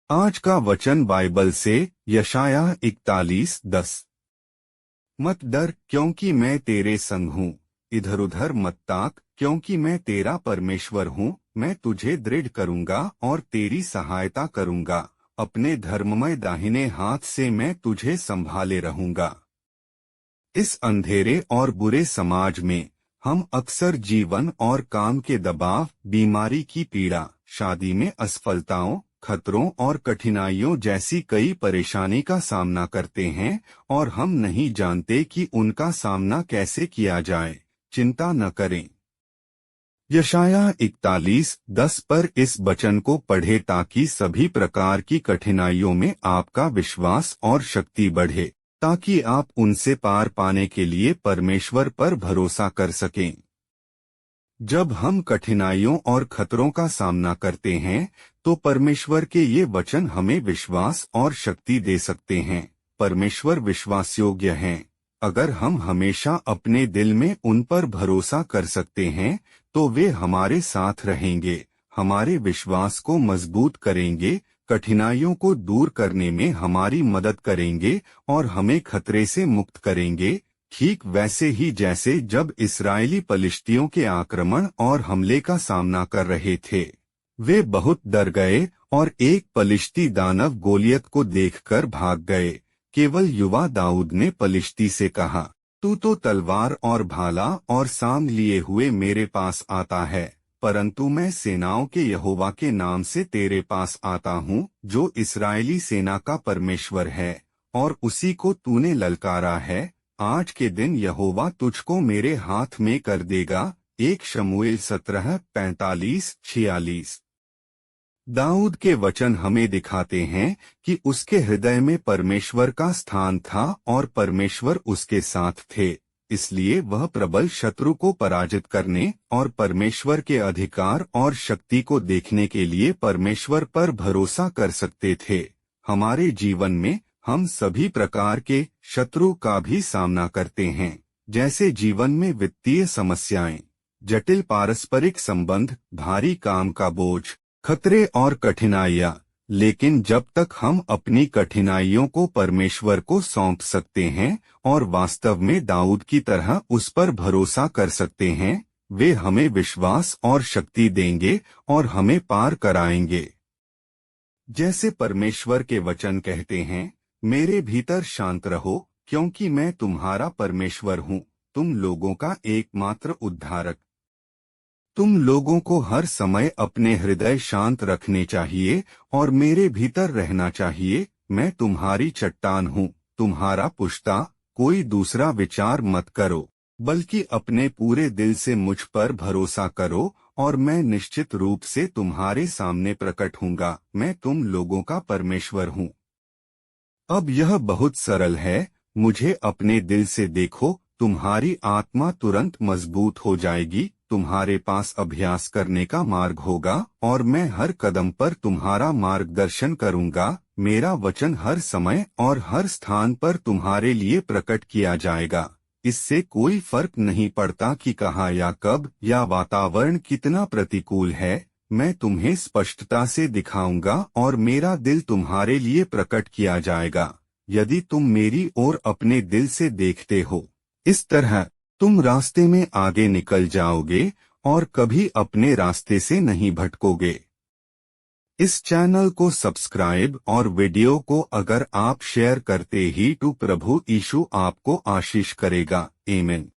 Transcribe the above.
आज का वचन बाइबल से यशायाह 41:10। मत डर क्योंकि मैं तेरे संग हूँ, इधर उधर मत ताक क्योंकि मैं तेरा परमेश्वर हूँ। मैं तुझे दृढ़ करूँगा और तेरी सहायता करूँगा, अपने धर्ममय दाहिने हाथ से मैं तुझे संभाले रहूँगा। इस अंधेरे और बुरे समाज में हम अक्सर जीवन और काम के दबाव, बीमारी की पीड़ा, शादी में असफलताओं, खतरों और कठिनाइयों जैसी कई परेशानी का सामना करते हैं और हम नहीं जानते कि उनका सामना कैसे किया जाए। चिंता न करें। यशायाह 41:10 पर इस वचन को पढ़े ताकि सभी प्रकार की कठिनाइयों में आपका विश्वास और शक्ति बढ़े, ताकि आप उनसे पार पाने के लिए परमेश्वर पर भरोसा कर सकें। जब हम कठिनाइयों और खतरों का सामना करते हैं तो परमेश्वर के ये वचन हमें विश्वास और शक्ति दे सकते हैं। परमेश्वर विश्वासयोग्य हैं। अगर हम हमेशा अपने दिल में उन पर भरोसा कर सकते हैं तो वे हमारे साथ रहेंगे, हमारे विश्वास को मजबूत करेंगे, कठिनाइयों को दूर करने में हमारी मदद करेंगे और हमें खतरे से मुक्त करेंगे। ठीक वैसे ही जैसे जब इस्राएली पलिश्तियों के आक्रमण और हमले का सामना कर रहे थे, वे बहुत डर गए और एक पलिश्ती दानव गोलियत को देखकर भाग गए। केवल युवा दाऊद ने पलिश्ती से कहा, तू तो तलवार और भाला और सांग लिए हुए मेरे पास आता है, परंतु मैं सेनाओं के यहोवा के नाम से तेरे पास आता हूँ, जो इस्राएली सेना का परमेश्वर है, और उसी को तूने ललकारा है। आज के दिन यहोवा तुझको मेरे हाथ में कर देगा। 1 शमूएल 17:45-46। दाऊद के वचन हमें दिखाते हैं कि उसके हृदय में परमेश्वर का स्थान था और परमेश्वर उसके साथ थे, इसलिए वह प्रबल शत्रु को पराजित करने और परमेश्वर के अधिकार और शक्ति को देखने के लिए परमेश्वर पर भरोसा कर सकते थे। हमारे जीवन में हम सभी प्रकार के शत्रु का भी सामना करते हैं, जैसे जीवन में वित्तीय समस्याएं, जटिल पारस्परिक संबंध, भारी काम का बोझ, खतरे और कठिनाइयां। लेकिन जब तक हम अपनी कठिनाइयों को परमेश्वर को सौंप सकते हैं और वास्तव में दाऊद की तरह उस पर भरोसा कर सकते हैं, वे हमें विश्वास और शक्ति देंगे और हमें पार कराएंगे। जैसे परमेश्वर के वचन कहते हैं, मेरे भीतर शांत रहो क्योंकि मैं तुम्हारा परमेश्वर हूँ, तुम लोगों का एकमात्र उद्धारक। तुम लोगों को हर समय अपने हृदय शांत रखने चाहिए और मेरे भीतर रहना चाहिए। मैं तुम्हारी चट्टान हूँ, तुम्हारा पुश्ता। कोई दूसरा विचार मत करो, बल्कि अपने पूरे दिल से मुझ पर भरोसा करो और मैं निश्चित रूप से तुम्हारे सामने प्रकट होऊंगा। मैं तुम लोगों का परमेश्वर हूँ। अब यह बहुत सरल है। मुझे अपने दिल से देखो, तुम्हारी आत्मा तुरंत मजबूत हो जाएगी। तुम्हारे पास अभ्यास करने का मार्ग होगा और मैं हर कदम पर तुम्हारा मार्गदर्शन करूंगा। मेरा वचन हर समय और हर स्थान पर तुम्हारे लिए प्रकट किया जाएगा। इससे कोई फर्क नहीं पड़ता कि कहाँ या कब या वातावरण कितना प्रतिकूल है। मैं तुम्हें स्पष्टता से दिखाऊंगा और मेरा दिल तुम्हारे लिए प्रकट किया जाएगा। यदि तुम मेरी ओर अपने दिल से देखते हो, इस तरह तुम रास्ते में आगे निकल जाओगे और कभी अपने रास्ते से नहीं भटकोगे। इस चैनल को सब्सक्राइब और वीडियो को अगर आप शेयर करते ही तो प्रभु यीशु आपको आशीष करेगा। आमीन।